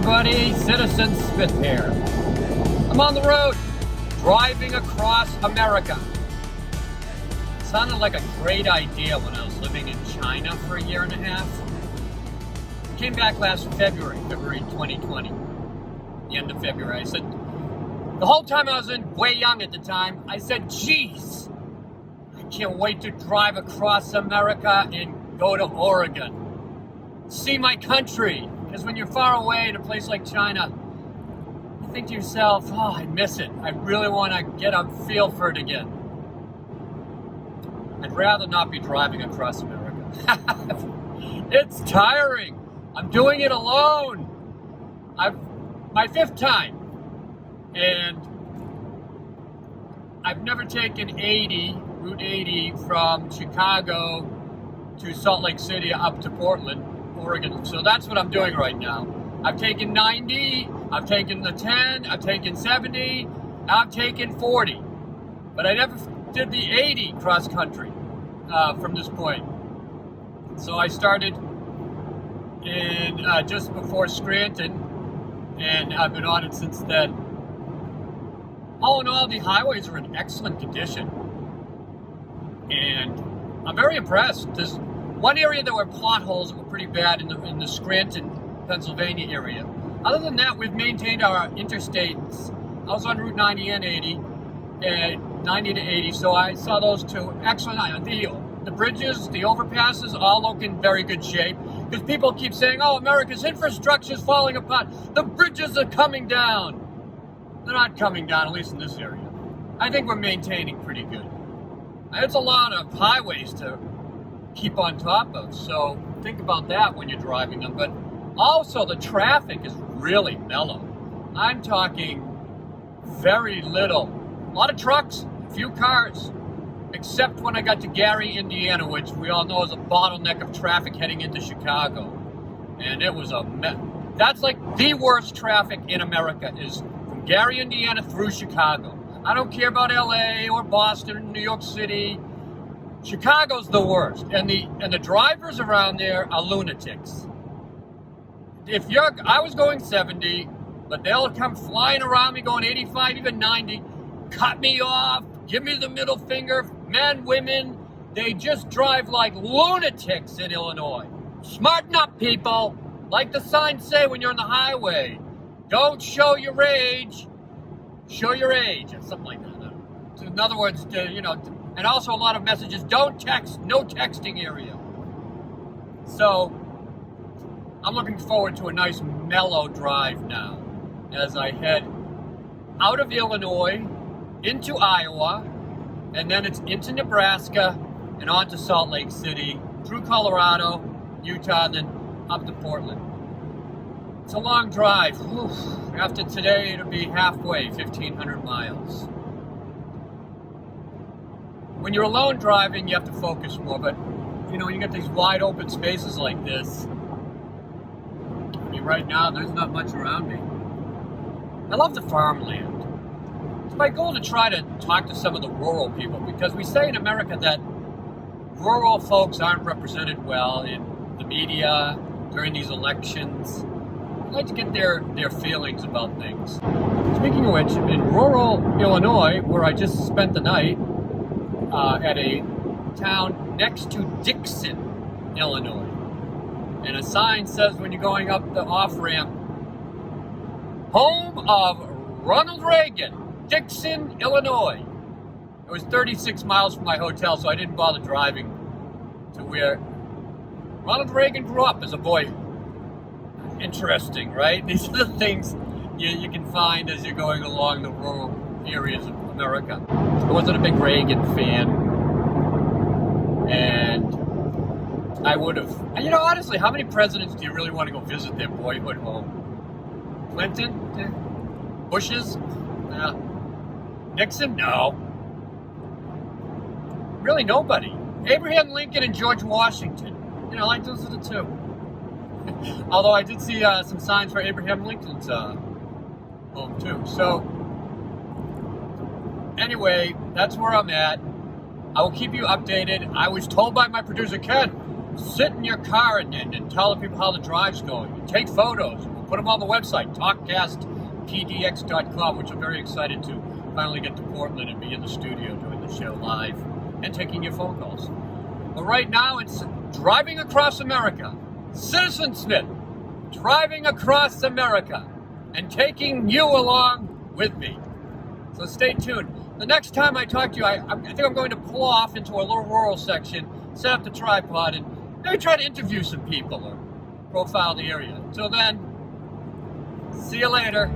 everybody, Citizen Smith here. I'm on the road, driving across America. It sounded like a great idea when I was living in China for a year and a half. Came back last February 2020, the end of February. I said, the whole time I was way young at the time, I said, geez, I can't wait to drive across America and go to Oregon. See my country. Because when you're far away in a place like China, you think to yourself, oh, I miss it. I really want to get a feel for it again. I'd rather not be driving across America. It's tiring. I'm doing it alone. My fifth time. And I've never taken Route 80 from Chicago to Salt Lake City up to Portland, Oregon. So that's what I'm doing right now. I've taken 90, I've taken the 10, I've taken 70, I've taken 40. But I never did the 80 cross country from this point. So I started in just before Scranton, and I've been on it since then. All in all, the highways are in excellent condition. And I'm very impressed. There's one area that were potholes that were pretty bad in the Scranton, Pennsylvania area. Other than that, we've maintained our interstates. I was on Route 90 and 80, and 90 to 80, so I saw those two. Excellent. The bridges, the overpasses, all look in very good shape. Because people keep saying, oh, America's infrastructure is falling apart. The bridges are coming down. They're not coming down, at least in this area. I think we're maintaining pretty good. It's a lot of highways to keep on top of, so think about that when you're driving them. But also the traffic is really mellow. I'm talking very little. A lot of trucks, a few cars, except when I got to Gary, Indiana, which we all know is a bottleneck of traffic heading into Chicago. And it was a mess. That's like the worst traffic in America is from Gary, Indiana through Chicago. I don't care about LA or Boston or New York City. Chicago's the worst, and the drivers around there are lunatics. I was going 70, but they'll come flying around me going 85, even 90, cut me off, give me the middle finger. Men, women, they just drive like lunatics in Illinois. Smarten up, people. Like the signs say when you're on the highway, don't show your age, show your age, or something like that. In other words, and also a lot of messages, don't text, no texting area. So, I'm looking forward to a nice mellow drive now as I head out of Illinois into Iowa, and then it's into Nebraska and on to Salt Lake City, through Colorado, Utah, and then up to Portland. It's a long drive. Whew. After today, it'll be halfway, 1,500 miles. When you're alone driving, you have to focus more, but you get these wide open spaces like this. I mean, right now, there's not much around me. I love the farmland. It's my goal to try to talk to some of the rural people, because we say in America that rural folks aren't represented well in the media during these elections. I'd like to get their feelings about things. Speaking of which, in rural Illinois, where I just spent the night, at a town next to Dixon, Illinois. And a sign says when you're going up the off-ramp, home of Ronald Reagan, Dixon, Illinois. It was 36 miles from my hotel, so I didn't bother driving to where Ronald Reagan grew up as a boy. Interesting, right? These are the things you can find as you're going along the rural areas of America. I wasn't a big Reagan fan, and I would have. Honestly, how many presidents do you really want to go visit their boyhood home? Clinton? Bush's? Nixon? No. Really nobody. Abraham Lincoln and George Washington. Those are the two. Although I did see some signs for Abraham Lincoln's home too. So, anyway, that's where I'm at. I will keep you updated. I was told by my producer, Ken, sit in your car and tell the people how the drive's going. Take photos. put them on the website, talkcastpdx.com, which I'm very excited to finally get to Portland and be in the studio doing the show live and taking your phone calls. But right now, it's Driving Across America. Citizen Smith, driving across America and taking you along with me. So stay tuned. The next time I talk to you, I think I'm going to pull off into a little rural section, set up the tripod, and maybe try to interview some people or profile the area. Until then, see you later.